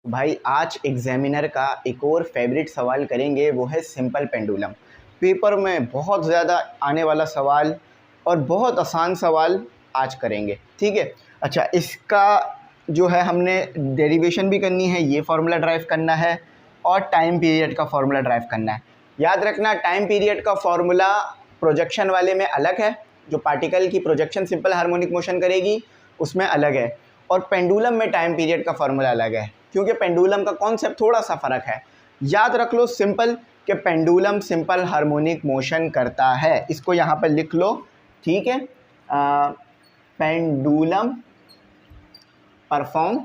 भाई आज एग्जामिनर का एक और फेवरेट सवाल करेंगे, वो है सिंपल पेंडुलम। पेपर में बहुत ज़्यादा आने वाला सवाल और बहुत आसान सवाल आज करेंगे, ठीक है। अच्छा, इसका जो है हमने डेरिवेशन भी करनी है, ये फार्मूला ड्राइव करना है और टाइम पीरियड का फार्मूला ड्राइव करना है। याद रखना, टाइम पीरियड का फार्मूला प्रोजेक्शन वाले में अलग है, जो पार्टिकल की प्रोजेक्शन सिंपल हार्मोनिक मोशन करेगी उसमें अलग है, और पेंडुलम में टाइम पीरियड का फार्मूला अलग है, क्योंकि पेंडुलम का कॉन्सेप्ट थोड़ा सा फ़र्क है। याद रख लो सिंपल कि पेंडुलम सिंपल हार्मोनिक मोशन करता है, इसको यहाँ पर लिख लो, ठीक है। पेंडुलम परफॉर्म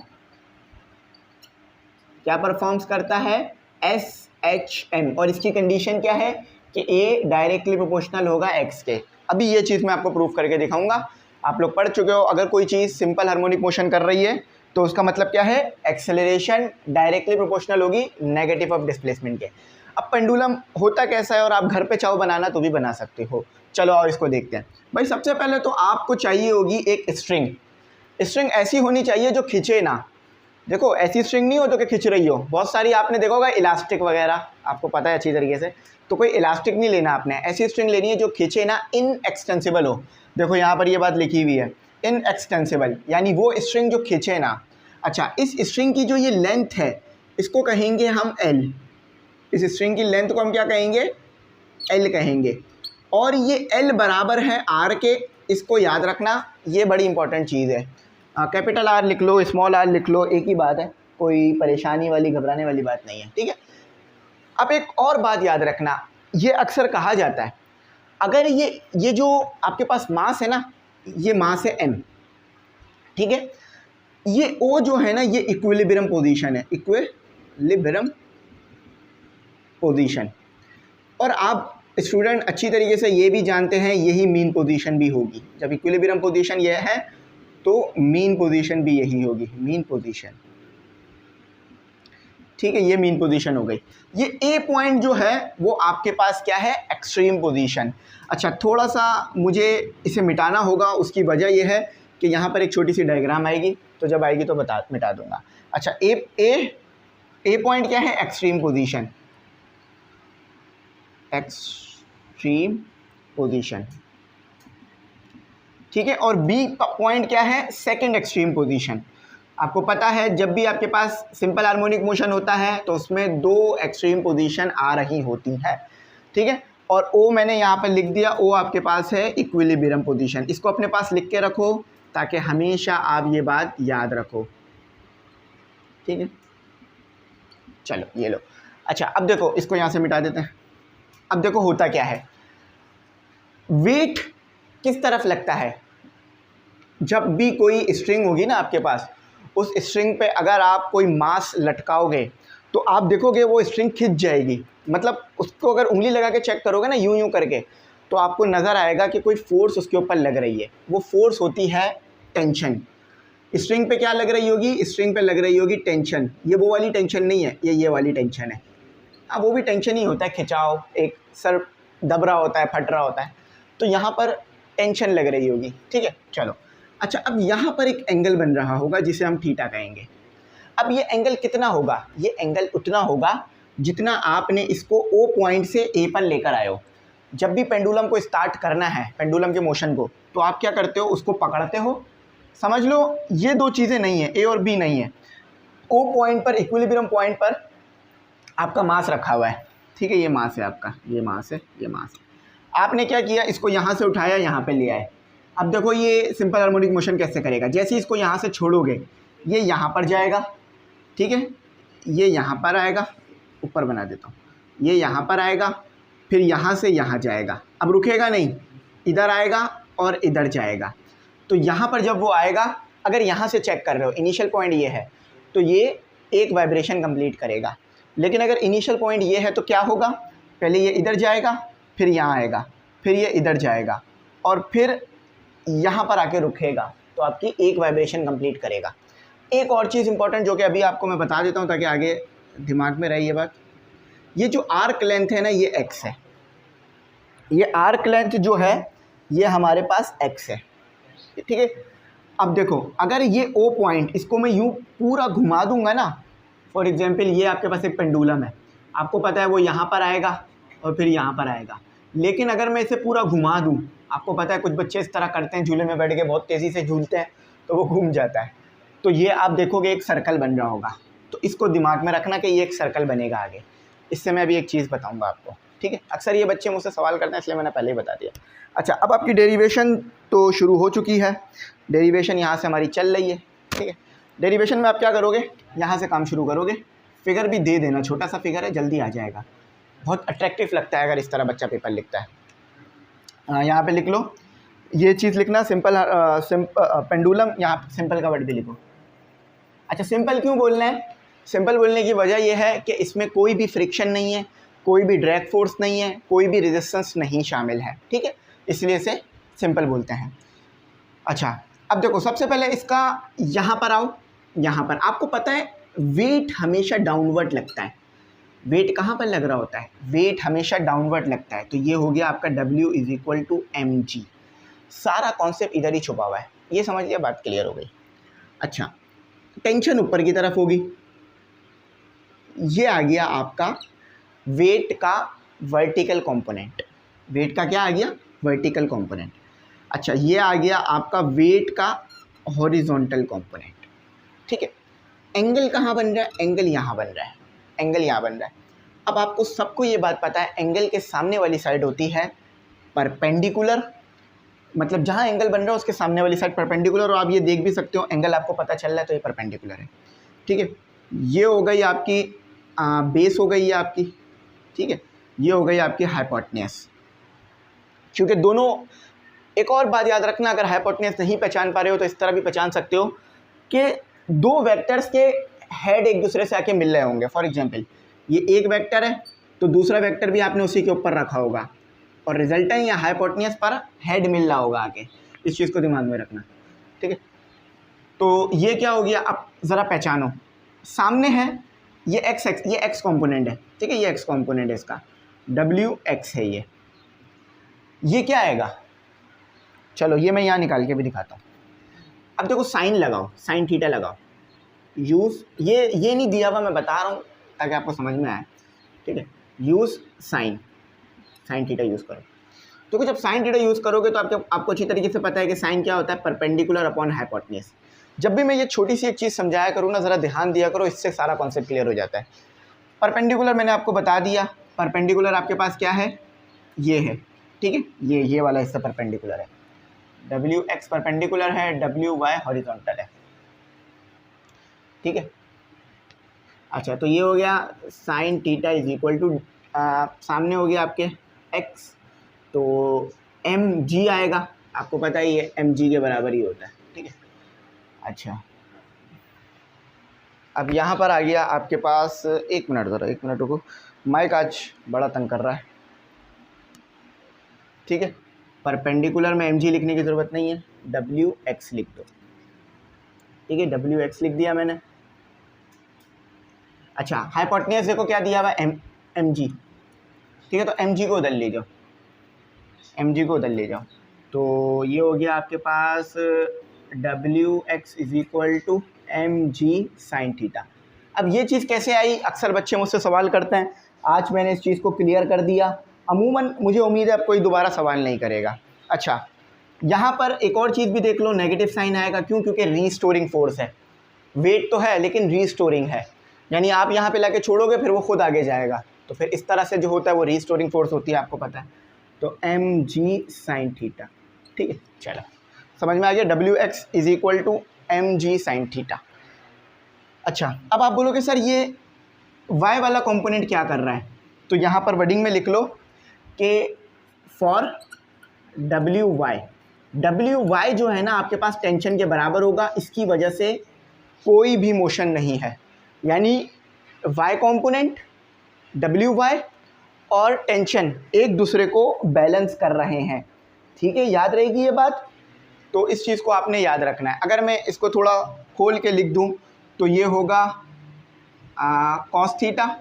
क्या परफॉर्म्स करता है? SHM, और इसकी कंडीशन क्या है कि A डायरेक्टली प्रोपोर्शनल होगा X के। अभी ये चीज़ मैं आपको प्रूफ करके दिखाऊंगा। आप लोग पढ़ चुके हो, अगर कोई चीज़ सिंपल हार्मोनिक मोशन कर रही है तो उसका मतलब क्या है? एक्सेलरेशन डायरेक्टली प्रोपोर्शनल होगी नेगेटिव ऑफ डिस्प्लेसमेंट के। अब पेंडुलम होता कैसा है, और आप घर पे चाहो बनाना तो भी बना सकते हो। चलो और इसको देखते हैं। भाई सबसे पहले तो आपको चाहिए होगी एक स्ट्रिंग। स्ट्रिंग ऐसी होनी चाहिए जो खींचे ना। देखो, ऐसी स्ट्रिंग नहीं हो जो कि खिंच रही हो। बहुत सारी आपने देखा होगा इलास्टिक वगैरह, आपको पता है अच्छी तरीके से, तो कोई इलास्टिक नहीं लेना आपने, ऐसी स्ट्रिंग लेनी है जो खींचे ना, इनएक्सटेंसिबल हो। देखो यहाँ पर ये बात लिखी हुई है, इनएक्सटेंसिबल, यानी वो स्ट्रिंग जो खींचे ना। अच्छा, इस स्ट्रिंग की जो ये लेंथ है इसको कहेंगे हम L। इस स्ट्रिंग की लेंथ को हम क्या कहेंगे? L कहेंगे। और ये L बराबर है R के, इसको याद रखना, ये बड़ी इंपॉर्टेंट चीज़ है। कैपिटल R लिख लो, स्मॉल r लिख लो, एक ही बात है, कोई परेशानी वाली घबराने वाली बात नहीं है, ठीक है। अब एक और बात याद रखना, ये अक्सर कहा जाता है, अगर ये जो आपके पास मास है ना, ये मास है m, ठीक है। ये O जो है ना, ये इक्विलिब्रियम पोजीशन है, इक्विलिब्रियम पोजीशन। और आप स्टूडेंट अच्छी तरीके से ये भी जानते हैं यही मीन पोजीशन भी होगी। जब इक्विलिब्रियम पोजीशन ये है तो मीन पोजीशन भी यही होगी, मीन पोजीशन, ठीक है। ये मीन पोजीशन हो गई। ये ए पॉइंट जो है वो आपके पास क्या है? Extreme position. अच्छा, थोड़ा सा मुझे इसे मिटाना होगा, उसकी वजह यह है कि यहाँ पर एक छोटी सी डायग्राम आएगी, तो जब आएगी तो मिटा दूंगा। अच्छा, ए पॉइंट क्या है? एक्सट्रीम पोजीशन, एक्सट्रीम पोजीशन, ठीक है। और बी पॉइंट क्या है? Second extreme position. आपको पता है जब भी आपके पास सिंपल हार्मोनिक मोशन होता है तो उसमें दो एक्सट्रीम पोजीशन आ रही होती है, ठीक है। और ओ मैंने यहाँ पर लिख दिया, ओ आपके पास है इक्विलिब्रियम पोजीशन। इसको अपने पास लिख के रखो ताकि हमेशा आप ये बात याद रखो, ठीक है। चलो ये लो। अच्छा, अब देखो, इसको यहाँ से मिटा देते हैं। अब देखो होता क्या है, वेट किस तरफ लगता है? जब भी कोई स्ट्रिंग होगी ना आपके पास, उस स्ट्रिंग पे अगर आप कोई मास लटकाओगे तो आप देखोगे वो स्ट्रिंग खिंच जाएगी। मतलब उसको अगर उंगली लगा के चेक करोगे ना, यूं यूं करके, तो आपको नज़र आएगा कि कोई फोर्स उसके ऊपर लग रही है। वो फोर्स होती है टेंशन। स्ट्रिंग पे क्या लग रही होगी? स्ट्रिंग पे लग रही होगी टेंशन। ये वो वाली टेंशन नहीं है, ये वाली टेंशन है। हाँ, वो भी टेंशन ही होता है, खिंचाव, एक सर दब रहा होता है, फट रहा होता है, तो यहाँ पर टेंशन लग रही होगी, ठीक है। चलो, अच्छा, अब यहाँ पर एक एंगल बन रहा होगा जिसे हम थीटा कहेंगे। अब ये एंगल कितना होगा? ये एंगल उतना होगा जितना आपने इसको ओ पॉइंट से ए पर लेकर आए हो। जब भी पेंडुलम को स्टार्ट करना है, पेंडुलम के मोशन को, तो आप क्या करते हो? उसको पकड़ते हो। समझ लो ये दो चीज़ें नहीं है, ए और बी नहीं है। ओ पॉइंट पर, इक्विलिब्रियम पॉइंट पर आपका मास रखा हुआ है, ठीक है। ये मास है आपका, ये मास है, ये मास है। आपने क्या किया? इसको यहाँ से उठाया, यहाँ पे ले आए। अब देखो ये सिंपल हार्मोनिक मोशन कैसे करेगा। जैसे ही इसको यहाँ से छोड़ोगे, ये यहाँ पर जाएगा, ठीक है, ये यहाँ पर आएगा, ऊपर बना देता हूँ, ये यहाँ पर आएगा, फिर यहाँ से यहाँ जाएगा। अब रुकेगा नहीं, इधर आएगा और इधर जाएगा। तो यहाँ पर जब वो आएगा, अगर यहाँ से चेक कर रहे हो, इनिशियल पॉइंट ये है, तो ये एक वाइब्रेशन कंप्लीट करेगा। लेकिन अगर इनिशियल पॉइंट ये है तो क्या होगा? पहले ये इधर जाएगा, फिर यहाँ आएगा, फिर ये इधर जाएगा, और फिर यहाँ पर आके रुकेगा, तो आपकी एक वाइब्रेशन कंप्लीट करेगा। एक और चीज़ इंपॉर्टेंट जो कि अभी आपको मैं बता देता हूँ ताकि आगे दिमाग में रहे ये बात। ये जो आर्क लेंथ है ना, ये x है। ये आर्क लेंथ जो है ये हमारे पास x है, ठीक है। अब देखो, अगर ये O पॉइंट, इसको मैं यूँ पूरा घुमा दूंगा ना, फॉर एग्जाम्पल ये आपके पास एक पेंडुलम है, आपको पता है वो यहाँ पर आएगा और फिर यहाँ पर आएगा, लेकिन अगर मैं इसे पूरा घुमा दूँ, आपको पता है कुछ बच्चे इस तरह करते हैं, झूले में बैठ के बहुत तेज़ी से झूलते हैं तो वो घूम जाता है, तो ये आप देखोगे एक सर्कल बन रहा होगा। तो इसको दिमाग में रखना कि ये एक सर्कल बनेगा आगे। इससे मैं अभी एक चीज़ बताऊंगा आपको, ठीक है। अक्सर ये बच्चे मुझसे सवाल करते हैं, इसलिए मैंने पहले ही बता दिया। अच्छा, अब आपकी डेरिवेशन तो शुरू हो चुकी है, डेरिवेशन यहाँ से हमारी चल रही है, ठीक है। डेरिवेशन में आप क्या करोगे, यहाँ से काम शुरू करोगे। फिगर भी दे देना, छोटा सा फिगर है, जल्दी आ जाएगा, बहुत अट्रैक्टिव लगता है अगर इस तरह बच्चा पेपर लिखता है। यहाँ पे लिख लो, ये चीज़ लिखना सिंपल, पेंडुलम, यहाँ सिंपल का वर्ड भी लिखो। अच्छा, सिंपल क्यों बोलना है? सिंपल बोलने की वजह यह है कि इसमें कोई भी फ्रिक्शन नहीं है, कोई भी ड्रैग फोर्स नहीं है, कोई भी रेजिस्टेंस नहीं शामिल है, ठीक है, इसलिए इसे सिंपल बोलते हैं। अच्छा, अब देखो सबसे पहले इसका यहाँ पर आओ, यहाँ पर आपको पता है वेट हमेशा डाउनवर्ड लगता है। वेट कहाँ पर लग रहा होता है? वेट हमेशा डाउनवर्ड लगता है। तो ये हो गया आपका W = mg। सारा कॉन्सेप्ट इधर ही छुपा हुआ है, ये समझ लिया, बात क्लियर हो गई। अच्छा, टेंशन ऊपर की तरफ होगी, ये आ गया आपका वेट का वर्टिकल कंपोनेंट। वेट का क्या आ गया? Vertical component. अच्छा, ये आ गया आपका वेट का हॉरिजॉन्टल कंपोनेंट, ठीक है। एंगल कहाँ बन रहा है? एंगल यहाँ बन रहा है, एंगल यहाँ बन रहा है। अब आपको सबको ये बात पता है, एंगल के सामने वाली साइड होती है परपेंडिकुलर, मतलब जहाँ एंगल बन रहा है उसके सामने वाली साइड परपेंडिकुलर, और आप ये देख भी सकते हो, एंगल आपको पता चल रहा है तो ये परपेंडिकुलर है, ठीक है। ये हो गई आपकी बेस हो गई है आपकी, ठीक है। ये हो गई आपकी हाइपोटेन्यूज, क्योंकि दोनों, एक और बात याद रखना, अगर हाइपोटेन्यूज नहीं पहचान पा रहे हो तो इस तरह भी पहचान सकते हो कि दो वेक्टर्स के हेड एक दूसरे से आके मिल रहे होंगे। फॉर एग्जांपल ये एक वेक्टर है तो दूसरा वेक्टर भी आपने उसी के ऊपर रखा होगा, और रिजल्टेंट या हाइपोटेन्यूज पर हेड मिल रहा होगा आगे। इस चीज़ को दिमाग में रखना, ठीक है। तो ये क्या हो गया, अब ज़रा पहचानो, सामने है ये एक्स, ये एक्स कॉम्पोनेंट है, ठीक है, ये एक्स कॉम्पोनेंट है, इसका WX है। ये क्या आएगा? चलो ये मैं यहाँ निकाल के भी दिखाता हूँ। अब देखो साइन लगाओ, साइन थीटा लगाओ, यूज़ ये नहीं दिया हुआ, मैं बता रहा हूँ ताकि आपको समझ में आए, ठीक है। यूज़ साइन थीटा यूज़ करो। तो जब साइन थीटा यूज़ करोगे तो आपको अच्छी तरीके से पता है कि साइन क्या होता है, परपेंडिकुलर अपॉन हाइपोटेन्यूज। जब भी मैं ये छोटी सी एक चीज़ समझाया करूँ ना, ज़रा ध्यान दिया करो, इससे सारा कॉन्सेप्ट क्लियर हो जाता है। परपेंडिकुलर मैंने आपको बता दिया, परपेंडिकुलर आपके पास क्या है, ये है, ठीक है, ये वाला हिस्सा परपेंडिकुलर है, WX परपेंडिकुलर है, WY हॉरिजॉन्टल है, ठीक है। अच्छा, तो ये हो गया साइन थीटा = सामने हो गया आपके x, तो mg आएगा, आपको पता ही है mg के बराबर ही होता है, ठीक है। अच्छा, अब यहाँ पर आ गया आपके पास, एक मिनट रुको, माइक आज बड़ा तंग कर रहा है, ठीक है। परपेंडिकुलर में mg लिखने की ज़रूरत नहीं है, WX लिख दो, ठीक है, WX लिख दिया मैंने। अच्छा, हाइपोटेन्यूज देखो क्या दिया हुआ है, mg, ठीक है, तो mg को उधर ले जाओ, mg को उधर ले जाओ, तो ये हो गया आपके पास WX = mg sin थीटा। अब ये चीज़ कैसे आई, अक्सर बच्चे मुझसे सवाल करते हैं, आज मैंने इस चीज़ को क्लियर कर दिया, अमूमन मुझे उम्मीद है अब कोई दोबारा सवाल नहीं करेगा। अच्छा, यहाँ पर एक और चीज़ भी देख लो, नेगेटिव साइन आएगा, क्यों? क्योंकि रीस्टोरिंग फोर्स है, वेट तो है लेकिन रीस्टोरिंग है, यानी आप यहाँ पे लाके छोड़ोगे फिर वो खुद आगे जाएगा, तो फिर इस तरह से जो होता है वो रीस्टोरिंग फोर्स होती है, आपको पता है। तो mg sin थीटा, ठीक है, चलो समझ में आ गया, WX = mg sin थीटा। अच्छा, अब आप बोलोगे सर ये y वाला कंपोनेंट क्या कर रहा है, तो यहाँ पर वर्डिंग में लिख लो कि फॉर WY जो है ना आपके पास टेंशन के बराबर होगा, इसकी वजह से कोई भी मोशन नहीं है, यानी y कंपोनेंट, WY और टेंशन एक दूसरे को बैलेंस कर रहे हैं, ठीक है, याद रहेगी ये बात। तो इस चीज़ को आपने याद रखना है। अगर मैं इसको थोड़ा खोल के लिख दूं तो ये होगा cos थीटा,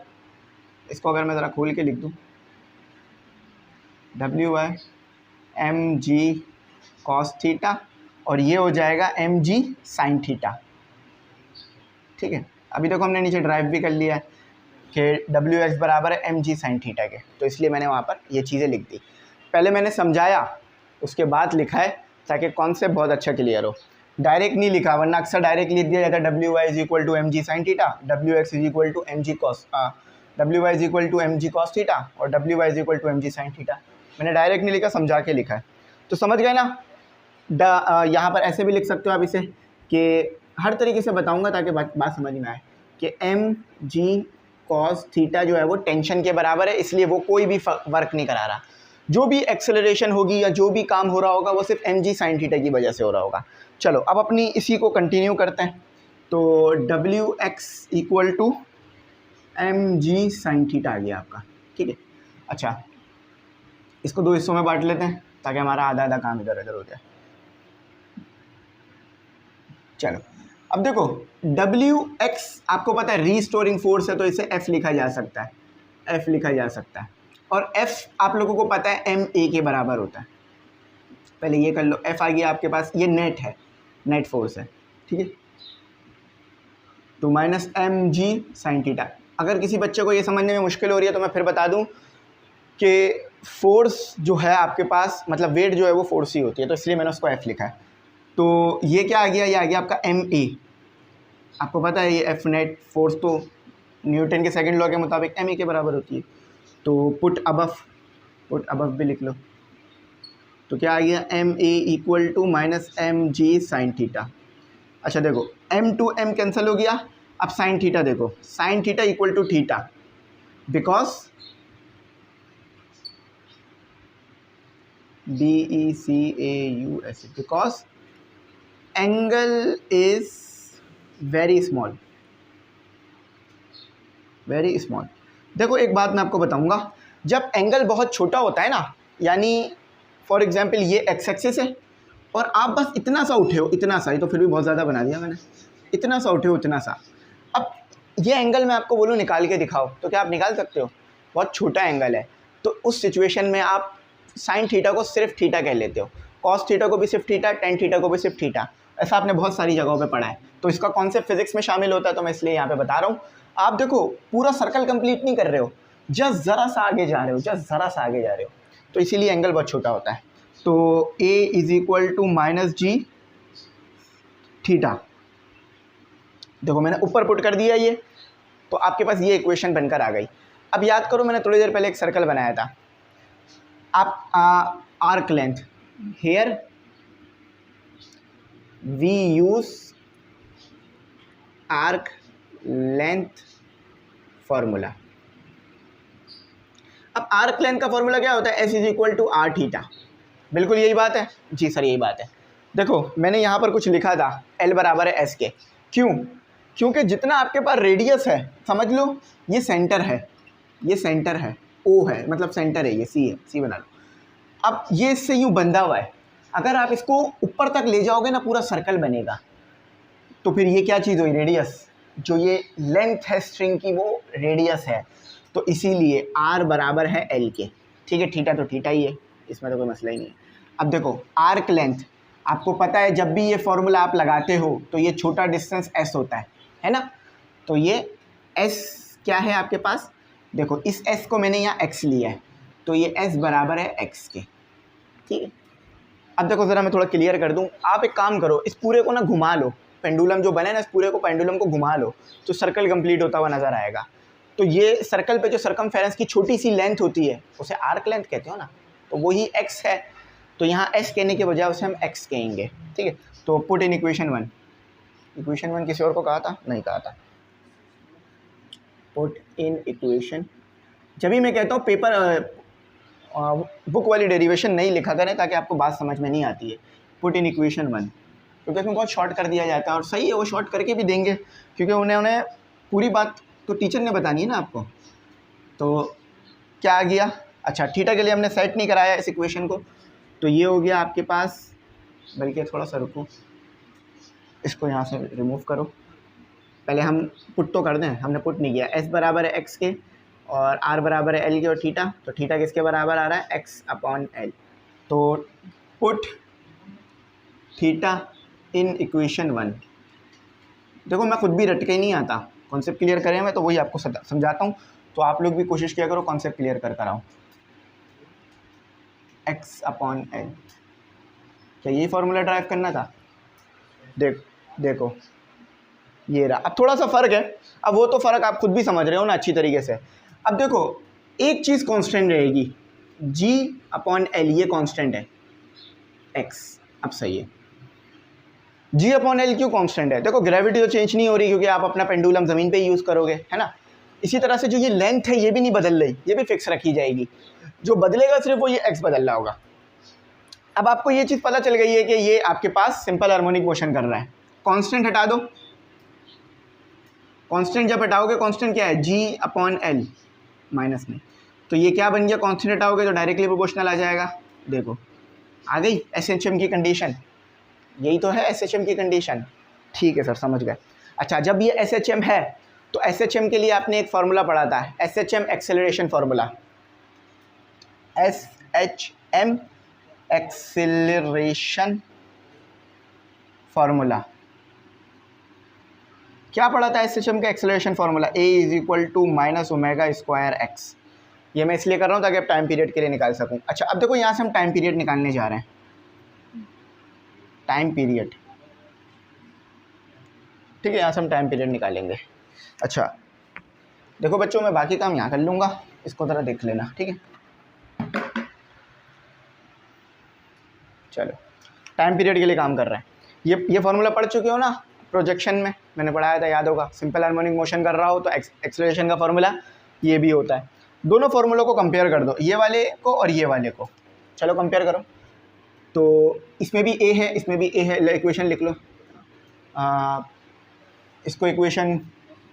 इसको अगर मैं ज़रा खोल के लिख दूं, WY mg cos थीटा, और ये हो जाएगा mg sin थीटा, ठीक है। अभी देखो हमने नीचे ड्राइव भी कर लिया है कि डब्ल्यू एक्स बराबर है एम जी साइन थीटा के, तो इसलिए मैंने वहाँ पर ये चीज़ें लिख दी। पहले मैंने समझाया उसके बाद लिखा है ताकि कॉन्सेप्ट बहुत अच्छा क्लियर हो। डायरेक्ट नहीं लिखा, वरना अक्सर डायरेक्ट लिख दिया जाता है W Y is equal to M G sine theta, W X is equal to M G cos, W Y is equal to M G cos theta और W Y is equal to M G sine theta. मैंने direct नहीं लिखा, समझा के लिखा है। तो समझ गए ना। यहाँ पर ऐसे भी लिख सकते हो आप इसे कि हर तरीके से बताऊंगा ताकि बात समझ में आए कि एम जी कॉस थीटा जो है वो टेंशन के बराबर है, इसलिए वो कोई भी वर्क नहीं करा रहा। जो भी एक्सेलरेशन होगी या जो भी काम हो रहा होगा वो सिर्फ एम जी साइन थीटा की वजह से हो रहा होगा। चलो अब अपनी इसी को कंटिन्यू करते हैं। तो W X equal to M G sine theta आ गया आपका, ठीक है। अच्छा, इसको दो हिस्सों में बांट लेते हैं ताकि हमारा आधा आधा काम इधर उधर हो जाए। चलो अब देखो डब्ल्यू एक्स आपको पता है रीस्टोरिंग फोर्स है, तो इसे एफ लिखा जा सकता है, एफ लिखा जा सकता है। और एफ आप लोगों को पता है एम ए के बराबर होता है। पहले ये कर लो, एफ आ गया आपके पास, ये नेट है, नेट फोर्स है, ठीक है। तो minus M G sine theta. अगर किसी बच्चे को ये समझने में मुश्किल हो रही है तो मैं फिर बता दूं कि फोर्स जो है आपके पास, मतलब वेट जो है वो फोर्स ही होती है, तो इसलिए मैंने उसको एफ लिखा है। तो ये क्या आ गया, ये आ गया आपका एम ए। आपको पता है ये एफ नेट फोर्स तो न्यूटन के सेकंड लॉ के मुताबिक एम ए के बराबर होती है। तो पुट अबव भी लिख लो। तो क्या आ गया, M A equal to minus M G sine theta. अच्छा देखो एम टू एम कैंसिल हो गया, अब साइन थीटा देखो, sine theta equal to theta, because B E C A U S, because angle is very small, very small. देखो एक बात मैं आपको बताऊंगा, जब एंगल बहुत छोटा होता है ना, यानी फॉर एग्जांपल ये एक्स एक्सिस है और आप बस इतना सा उठे हो, इतना सा, ये तो फिर भी बहुत ज़्यादा बना दिया मैंने, इतना सा उठे हो, इतना सा। अब ये एंगल मैं आपको बोलूँ निकाल के दिखाओ, तो क्या आप निकाल सकते हो? बहुत छोटा एंगल है, तो उस सिचुएशन में आप साइन थीटा को सिर्फ थीटा कह लेते हो, कॉस थीटा को भी सिर्फ थीटा, टेन थीटा को भी सिर्फ थीटा। ऐसा आपने बहुत सारी जगहों पे पढ़ा है, तो इसका कॉन्सेप्ट फिजिक्स में शामिल होता है, तो मैं इसलिए यहाँ पे बता रहा हूँ। आप देखो पूरा सर्कल कंप्लीट नहीं कर रहे हो, जस्ट ज़रा सा आगे जा रहे हो, जस्ट ज़रा सा आगे जा रहे हो, तो इसीलिए एंगल बहुत छोटा होता है। तो a is equal to minus G theta, देखो मैंने ऊपर पुट कर दिया ये, तो आपके पास ये इक्वेशन बनकर आ गई। अब याद करो मैंने थोड़ी देर पहले एक सर्कल बनाया था, आप arc length, here we use arc length formula. अब आर्क लेंथ का फॉर्मूला क्या होता है, S is equal to R theta. बिल्कुल यही बात है जी सर, यही बात है। देखो मैंने यहाँ पर कुछ लिखा था, L बराबर है एस के, क्यों? क्योंकि जितना आपके पास रेडियस है, समझ लो ये सेंटर है, ये सेंटर है, O है, मतलब सेंटर है, ये C है, C बना लो। अब ये इससे यूँ बंधा हुआ है, अगर आप इसको ऊपर तक ले जाओगे ना पूरा सर्कल बनेगा, तो फिर ये क्या चीज़ हुई, रेडियस। जो ये लेंथ है स्ट्रिंग की वो रेडियस है, तो इसीलिए R बराबर है L के, ठीक है। थीटा तो थीटा ही है, इसमें तो कोई मसला ही नहीं है। अब देखो आर्क लेंथ, आपको पता है जब भी ये फॉर्मूला आप लगाते हो तो ये छोटा डिस्टेंस s होता है ना। तो ये s क्या है आपके पास, देखो इस s को मैंने यहाँ x लिया है, तो ये s बराबर है x के, ठीक है। अब देखो ज़रा मैं थोड़ा क्लियर कर दूँ, आप एक काम करो, इस पूरे को ना घुमा लो, पेंडुलम जो बने ना, इस पूरे को पेंडुलम को घुमा लो तो सर्कल कंप्लीट होता हुआ नज़र आएगा। तो ये सर्कल पे जो सरकमफेरेंस की छोटी सी लेंथ होती है उसे आर्क लेंथ कहते हो ना, तो वही x है, तो यहाँ s कहने के बजाय उसे हम x कहेंगे, ठीक है। तो put in equation one, equation one किसी और को कहा था, नहीं कहा था, पुट इन इक्वेशन। जब भी मैं कहता हूँ पेपर बुक वाली डेरिवेशन नहीं लिखा करें ताकि आपको बात समझ में नहीं आती है। पुट इन इक्वेशन वन, क्योंकि इसमें बहुत शॉर्ट कर दिया जाता है, और सही है वो शॉर्ट करके भी देंगे, क्योंकि उन्हें पूरी बात तो टीचर ने बतानी है ना आपको। तो क्या आ गया, अच्छा थीटा के लिए हमने सेट नहीं कराया इस इक्वेशन को, तो ये हो गया आपके पास, बल्कि थोड़ा सा रुको, इसको यहाँ से रिमूव करो, पहले हम पुट तो कर दें, हमने पुट नहीं किया। s बराबर है x के और r बराबर है l के, और थीटा, तो थीटा किसके बराबर आ रहा है, x अपॉन l। तो put theta in equation one. देखो मैं खुद भी रट के नहीं आता, कॉन्सेप्ट क्लियर करें मैं तो वही आपको समझाता हूँ, तो आप लोग भी कोशिश किया करो कॉन्सेप्ट क्लियर कर कराओ। x/L, क्या यही फॉर्मूला ड्राइव करना था? देखो ये रहा। अब थोड़ा सा फ़र्क है, अब वो तो फ़र्क आप खुद भी समझ रहे हो ना अच्छी तरीके से। अब देखो एक चीज़ कांस्टेंट रहेगी, g/L ये कांस्टेंट है, x। अब सही है, g/L क्यों कांस्टेंट है? देखो ग्रेविटी तो चेंज नहीं हो रही क्योंकि आप अपना पेंडुलम ज़मीन पे ही यूज़ करोगे, है ना। इसी तरह से जो ये लेंथ है ये भी नहीं बदल रही, ये भी फिक्स रखी जाएगी। जो बदलेगा सिर्फ वो ये x बदल रहा होगा। अब आपको ये चीज़ पता चल गई है कि ये आपके पास सिंपल हार्मोनिक मोशन कर रहा है। कांस्टेंट हटा दो, कांस्टेंट जब हटाओगे, कांस्टेंट क्या है? g/L माइनस में, तो ये क्या बन गया? कांस्टेंट हटाओगे तो डायरेक्टली प्रोपोर्शनल आ जाएगा। देखो आ गई SHM की कंडीशन, यही तो है SHM की कंडीशन। ठीक है सर, समझ गए। अच्छा, जब ये SHM है तो SHM के लिए आपने एक फार्मूला पढ़ा था, SHM acceleration formula. SHM acceleration formula क्या पढ़ा था? SHM का एक्सेलरेशन फार्मूला A = -ω²x। ये मैं इसलिए कर रहा हूँ ताकि आप टाइम पीरियड के लिए निकाल सकूँ। अच्छा, अब देखो यहाँ से हम टाइम पीरियड निकालने जा रहे हैं, टाइम पीरियड। ठीक है, यहाँ से हम टाइम पीरियड निकालेंगे। अच्छा देखो बच्चों, मैं बाकी काम यहाँ कर लूँगा, इसको ज़रा देख लेना, ठीक है। चलो, टाइम पीरियड के लिए काम कर रहे हैं। ये फार्मूला पढ़ चुके हो ना प्रोजेक्शन में, मैंने पढ़ाया था, याद होगा। सिंपल हार्मोनिक मोशन कर रहा हो तो एक्सेलरेशन का फार्मूला ये भी होता है। दोनों फार्मूलों को कंपेयर कर दो, ये वाले को और ये वाले को। चलो कंपेयर करो। तो इसमें भी A है, इसमें भी A है, इक्वेशन लिख लो। इसको इक्वेशन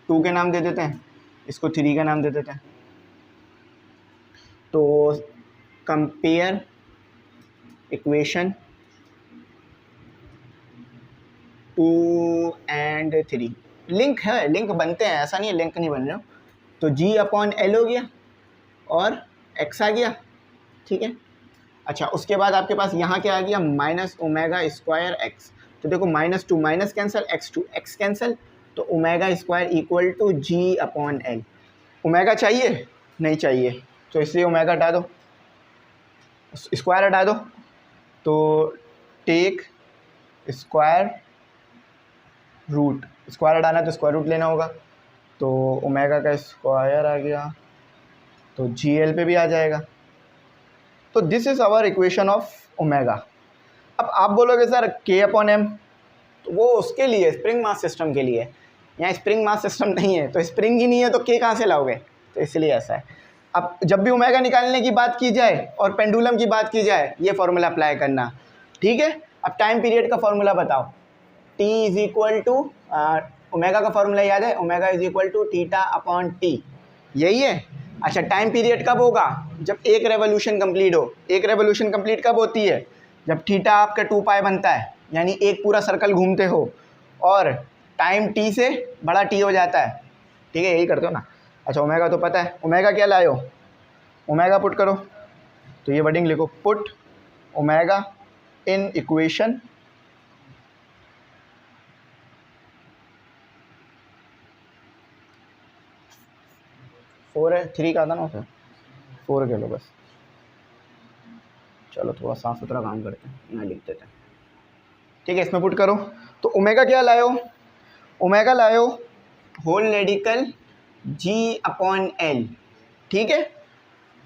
2 के नाम दे देते हैं, इसको 3 का नाम दे देते हैं। तो कंपेयर इक्वेशन 2 and 3। लिंक है, लिंक बनते हैं, ऐसा नहीं है लिंक नहीं बन रहे हो। तो g/L हो गया और x आ गया, ठीक है। अच्छा, उसके बाद आपके पास यहाँ क्या आ गया? -ω²x। तो देखो -2 माइनस कैंसिल, x कैंसिल, तो ω² = g/L। ओमेगा चाहिए? नहीं चाहिए, तो इसलिए ओमेगा हटा दो, स्क्वायर हटा दो। तो टेक स्क्वायर रूट, स्क्वायर हटाना तो स्क्वायर रूट लेना होगा। तो ओमेगा का स्क्वायर आ गया, तो GL पे भी आ जाएगा। तो this is our equation of omega. अब आप बोलोगे सर K/M, तो वो उसके लिए, स्प्रिंग मास सिस्टम के लिए। यहाँ स्प्रिंग मास सिस्टम नहीं है, तो स्प्रिंग ही नहीं है तो K कहाँ से लाओगे? तो इसलिए ऐसा है। अब जब भी ओमेगा निकालने की बात की जाए और पेंडुलम की बात की जाए, ये फार्मूला अप्लाई करना, ठीक है। अब टाइम पीरियड का फार्मूला बताओ। T = ओमेगा का फार्मूला याद है? ओमेगा = θ/T, यही है। अच्छा, टाइम पीरियड कब होगा? जब एक रेवोल्यूशन कंप्लीट हो। एक रेवोल्यूशन कंप्लीट कब होती है? जब थीटा आपका 2π बनता है, यानी एक पूरा सर्कल घूमते हो और टाइम T से बड़ा T हो जाता है, ठीक है, यही करते हो ना। अच्छा, ओमेगा तो पता है, ओमेगा क्या लाए हो? ओमेगा पुट करो, तो ये वर्डिंग लिखो, पुट ओमेगा इन इक्वेशन 4 है, 3 का था ना उसे, 4 के लो बस। चलो थोड़ा साफ सुथरा काम करते हैं, यहाँ लिख देते हैं, ठीक है। इसमें पुट करो, तो ओमेगा क्या लाए हो? ओमेगा लाए हो होल रेडिकल g/L, ठीक है।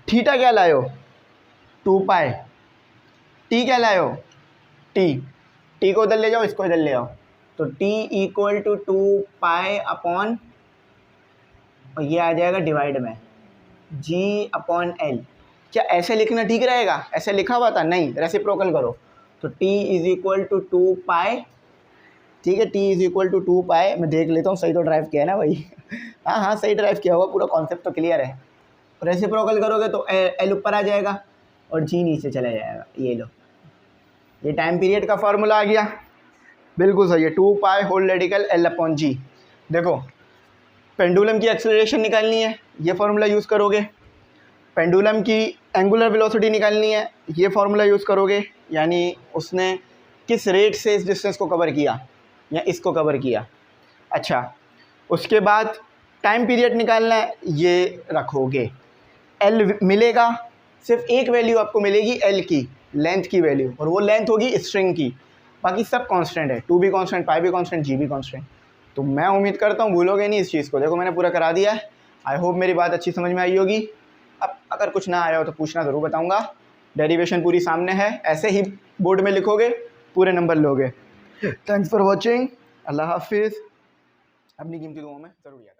थीटा क्या लाए हो? 2π। टी क्या लाए हो? टी को उधर ले जाओ, इसको इधर ले आओ, तो T = 2π और ये आ जाएगा डिवाइड में g/L। क्या ऐसे लिखना ठीक रहेगा? ऐसे लिखा हुआ था? नहीं, रेसिप्रोकल करो, तो T = 2π, ठीक है। T = 2π। मैं देख लेता हूँ सही तो ड्राइव किया है ना भाई? हाँ सही ड्राइव किया होगा, पूरा कॉन्सेप्ट तो क्लियर है। रेसिप्रोकल करोगे तो L ऊपर आ जाएगा और G नीचे चला जाएगा। ये लो, ये टाइम पीरियड का फार्मूला आ गया, बिल्कुल सही है, 2π होल रेडिकल L/G। देखो पेंडुलम की एक्सेलरेशन निकालनी है, ये फार्मूला यूज़ करोगे। पेंडुलम की एंगुलर वेलोसिटी निकालनी है, ये फार्मूला यूज़ करोगे, यानी उसने किस रेट से इस डिस्टेंस को कवर किया या इसको कवर किया। अच्छा, उसके बाद टाइम पीरियड निकालना है, ये रखोगे। एल मिलेगा, सिर्फ एक वैल्यू आपको मिलेगी एल की, लेंथ की वैल्यू, और वो लेंथ होगी स्ट्रिंग की। बाकी सब कांस्टेंट है, 2 भी कांस्टेंट, पाई भी कांस्टेंट, जी भी कांस्टेंट। तो मैं उम्मीद करता हूँ भूलोगे नहीं इस चीज़ को। देखो मैंने पूरा करा दिया है। आई होप मेरी बात अच्छी समझ में आई होगी। अब अगर कुछ ना आया हो तो पूछना ज़रूर बताऊँगा। डेरिवेशन पूरी सामने है, ऐसे ही बोर्ड में लिखोगे पूरे नंबर लोगे। Thanks for watching. अल्लाह हाफिज़। अपनी कीमती दुआओं में ज़रूर याद